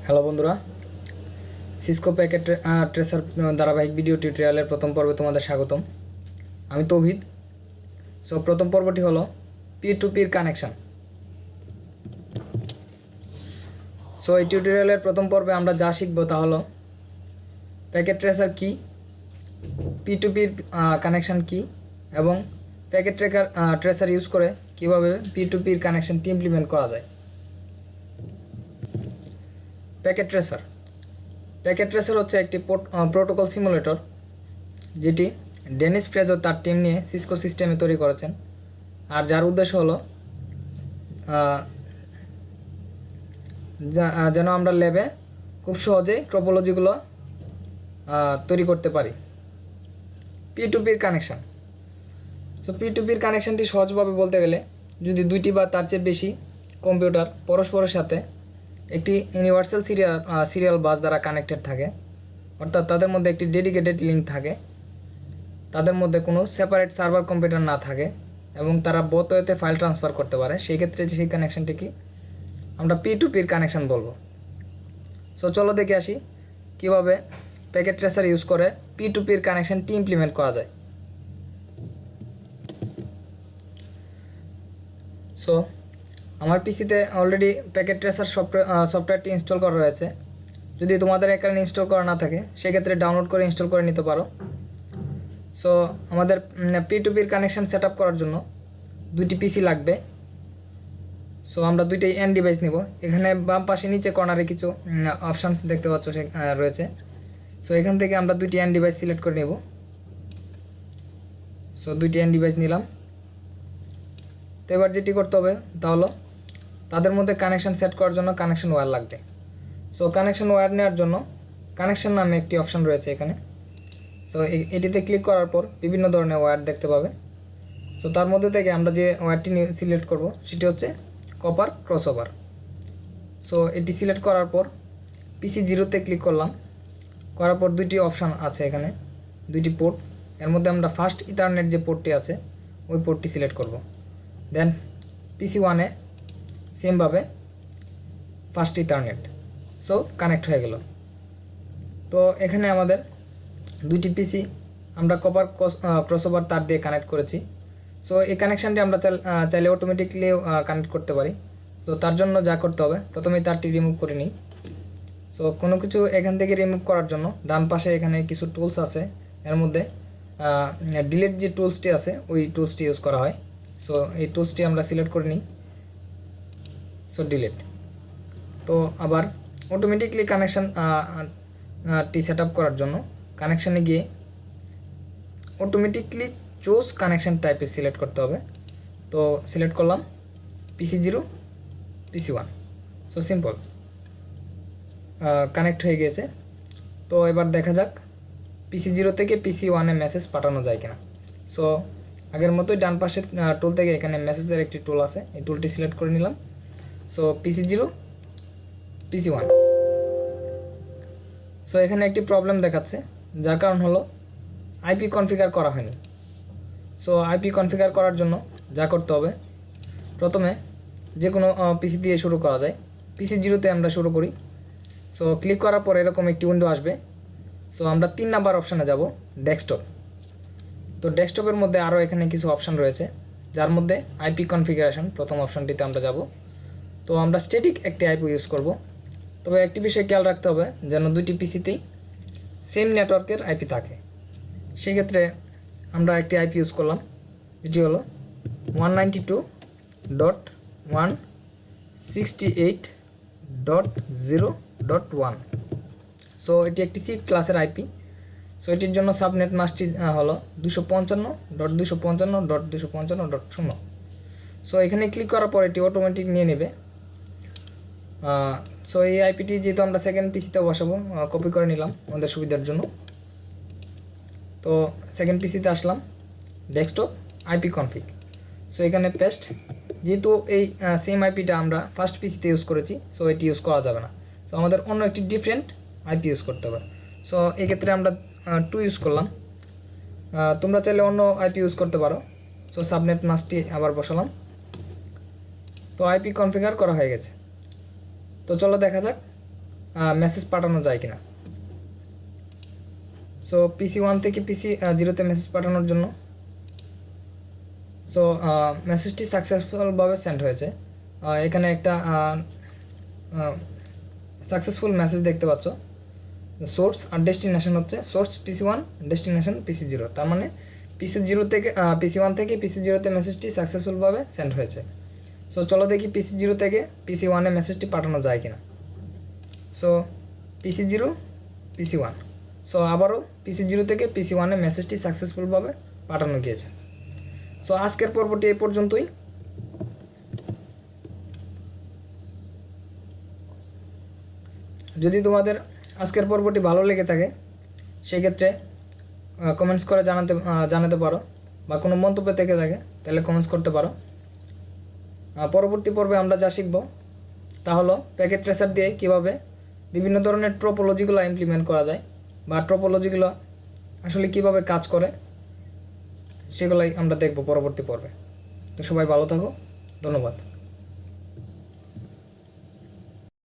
Hello বন্ধুরা, Cisco packet tracer ধারাবাহিক video টিউটোরিয়ালের প্রথম পর্বে তোমাদের স্বাগতম। আমি তৌহিদ। সো প্রথম পর্বটি হলো পির টু পির কানেকশান। সো এই টিউটোরিয়ালের প্রথম পর্বে আমরা যা শিখব তা হলো প্যাকেট ট্রেসার কী, পি টু পির কানেকশান কী এবং প্যাকেট ট্রেসার ইউজ করে কীভাবে পি টু পির কানেকশানটি ইমপ্লিমেন্ট করা যায়। প্যাকেট ট্রেসার হচ্ছে একটি প্রোটোকল সিমুলেটর যেটি ডেনিস ফ্রেজো তার টিম নিয়ে সিসকো সিস্টেমে তৈরি করেছেন, আর যার উদ্দেশ্য হলো যেন আমরা ল্যাবে খুব সহজেই ট্রপোলজিগুলো তৈরি করতে পারি। পি টু পির কানেকশান। সো পি টু পির কানেকশানটি সহজভাবে বলতে গেলে, যদি দুইটি বা তার চেয়ে বেশি কম্পিউটার পরস্পরের সাথে একটি ইউনিভার্সাল সিরিয়াল বাস দ্বারা কানেক্টেড থাকে, অর্থাৎ তাদের মধ্যে একটি ডেডিকেটেড লিঙ্ক থাকে, তাদের মধ্যে কোনো সেপারেট সার্ভার কম্পিউটার না থাকে এবং তারা বোথ ওয়েতে ফাইল ট্রান্সফার করতে পারে, সেই ক্ষেত্রে সেই কানেকশানটিকে আমরা পি টু পির কানেকশান বলবো। সো চলো দেখে আসি কীভাবে প্যাকেট ট্রেসার ইউজ করে পি টু পির কানেকশানটি ইমপ্লিমেন্ট করা যায়। সো আমার পিসিতে অলরেডি প্যাকেট ট্রেসার সফটওয়্যারটি ইনস্টল করা রয়েছে। যদি তোমাদের এখানে ইনস্টল করা না থাকে সেক্ষেত্রে ডাউনলোড করে ইনস্টল করে নিতে পারো। সো আমাদের পি টু পির কানেকশান সেট আপ করার জন্য দুইটি পিসি লাগবে। সো আমরা দুইটাই এন ডিভাইস নিব। এখানে বাম পাশে নিচে কর্নারে কিছু অপশানস দেখতে পাচ্ছ রয়েছে। সো এখান থেকে আমরা দুইটি এন ডিভাইস সিলেক্ট করে নেব। সো দুইটি এন ডিভাইস নিলাম। তো এবার যেটি করতে হবে তা হলো তাদের মধ্যে কানেকশান সেট করার জন্য কানেকশান ওয়্যার লাগবে। সো কানেকশান ওয়্যার নেওয়ার জন্য কানেকশান নামে একটি অপশান রয়েছে এখানে। সো এটিতে ক্লিক করার পর বিভিন্ন ধরনের ওয়্যার দেখতে পাবে। সো তার মধ্যে থেকে আমরা যে ওয়্যারটি সিলেক্ট করব সেটি হচ্ছে কপার ক্রসওভার। সো এটি সিলেক্ট করার পর পিসি জিরোতে ক্লিক করলাম। করার পর দুইটি অপশান আছে এখানে, দুইটি পোর্ট। এর মধ্যে আমরা ফার্স্ট ইথারনেট যে পোর্টটি আছে ওই পোর্টটি সিলেক্ট করব। দেন পিসি ওয়ানে সেমভাবে ফার্স্ট ইথারনেট। সো কানেক্ট হয়ে গেল। তো এখানে আমাদের দুইটি পিসি আমরা কপার ক্রসওভার তার দিয়ে কানেক্ট করেছি। সো এই কানেকশানটি আমরা চাইলে অটোমেটিকলি কানেক্ট করতে পারি। তো তার জন্য যা করতে হবে, প্রথমে তারটি রিমুভ করে নিই। সো কোনো কিছু এখান থেকে রিমুভ করার জন্য ডান পাশে এখানে কিছু টুলস আছে, এর মধ্যে ডিলিট যে টুলসটি আছে ওই টুলসটি ইউজ করা হয়। সো এই টুলসটি আমরা সিলেক্ট করে নিই। So delete. তো আবার অটোমেটিকলি কানেকশানটি সেট আপ করার জন্য কানেকশানে গিয়ে অটোমেটিকলি চুজ কানেকশান টাইপে সিলেক্ট করতে হবে। তো সিলেক্ট করলাম পিসি জিরো পিসি ওয়ান। সো সিম্পল, কানেক্ট হয়ে গিয়েছে। তো এবার দেখা যাক পিসি জিরো থেকে পিসি ওয়ানে মেসেজ পাঠানো যায় কিনা। সো আগের মতোই ডান পাশের টুল থেকে এখানে মেসেজের একটি টুল আছে, এই টুলটি সিলেক্ট করে নিলাম। সো পিসি জিরো পিসি ওয়ান। সো এখানে একটি প্রবলেম দেখাচ্ছে, যার কারণ হলো আইপি কনফিগার করা হয়নি। সো আইপি কনফিগার করার জন্য যা করতে হবে, প্রথমে যে কোনো পিসি দিয়ে শুরু করা যায়। পিসি জিরোতে আমরা শুরু করি। সো ক্লিক করার পর এরকম একটি উইন্ডো আসবে। সো আমরা 3 নাম্বার অপশানে যাব, ডেস্কটপ। তো ডেস্কটপের মধ্যে আরও এখানে কিছু অপশান রয়েছে, যার মধ্যে আইপি কনফিগারেশন প্রথম অপশানটিতে আমরা যাব। তো আমরা স্ট্যাটিক একটি আইপি ইউজ করব। তবে একটি বিষয় খেয়াল রাখতে হবে যেন দুইটি পিসিতেই সেম নেটওয়ার্কের আইপি থাকে। সেক্ষেত্রে আমরা একটি আইপি ইউজ করলাম, যেটি হলো 192.168.0.1। সো এটি একটি সি ক্লাসের আইপি। সো এটির জন্য সাবনেট মাস্কটি হলো 255.255.255.0। সো এখানে ক্লিক করার পর এটি অটোমেটিক নিয়ে নেবে। সো এই আইপিটি যেহেতু আমরা সেকেন্ড পিসিতে বসাবো, কপি করে নিলাম আমাদের সুবিধার জন্য। তো সেকেন্ড পিসিতে আসলাম, ডেস্কটপ আইপি কনফিগ। সো এখানে পেস্ট। যেহেতু এই সেম আইপিটা আমরা ফার্স্ট পিসিতে ইউজ করেছি, সো এটি ইউজ করা যাবে না। সো আমাদের অন্য একটি ডিফারেন্ট আইপি ইউজ করতে হবে। সো এক্ষেত্রে আমরা 2 ইউজ করলাম। তোমরা চাইলে অন্য আইপি ইউজ করতে পারো। সো সাবনেট মাস্কটি আবার বসালাম। তো আইপি কনফিগার করা হয়ে গেছে। তো চলো দেখা যাক মেসেজ পাঠানো যায় কিনা। সো PC1 থেকে PC0-তে মেসেজ পাঠানোর জন্য সো মেসেজটি সাকসেসফুলভাবে সেন্ড হয়েছে। এখানে একটা সাকসেসফুল মেসেজ দেখতে পাচ্ছ। সোর্স আর ডেস্টিনেশন হচ্ছে সোর্স PC1, ডেস্টিনেশন PC0। তার মানে PC0 থেকে PC1 থেকে PC0-তে মেসেজটি সাকসেসফুলভাবে সেন্ড হয়েছে। সো চলো দেখি PC0 থেকে PC1-এ মেসেজটি পাঠানো যায় কিনা। সো PC0 PC1, সো আবারও PC0 থেকে PC1-এ মেসেজটি সাকসেসফুলভাবে পাঠানো গিয়েছে। সো আজকের পর্বটি এই পর্যন্তই। যদি তোমাদের আজকের পর্বটি ভালো লেগে থাকে সেক্ষেত্রে কমেন্টস করে জানাতে পারো, বা কোনো মন্তব্য থেকে থাকে তাহলে কমেন্টস করতে পারো। পরবর্তী পর্বে আমরা যা শিখব তা হলো প্যাকেট ট্রেসার দিয়ে কীভাবে বিভিন্ন ধরনের ট্রোপোলজিগুলো ইমপ্লিমেন্ট করা যায়, বা ট্রোপোলজিগুলো আসলে কীভাবে কাজ করে সেগুলাই আমরা দেখব পরবর্তী পর্বে। তো সবাই ভালো থাকো, ধন্যবাদ।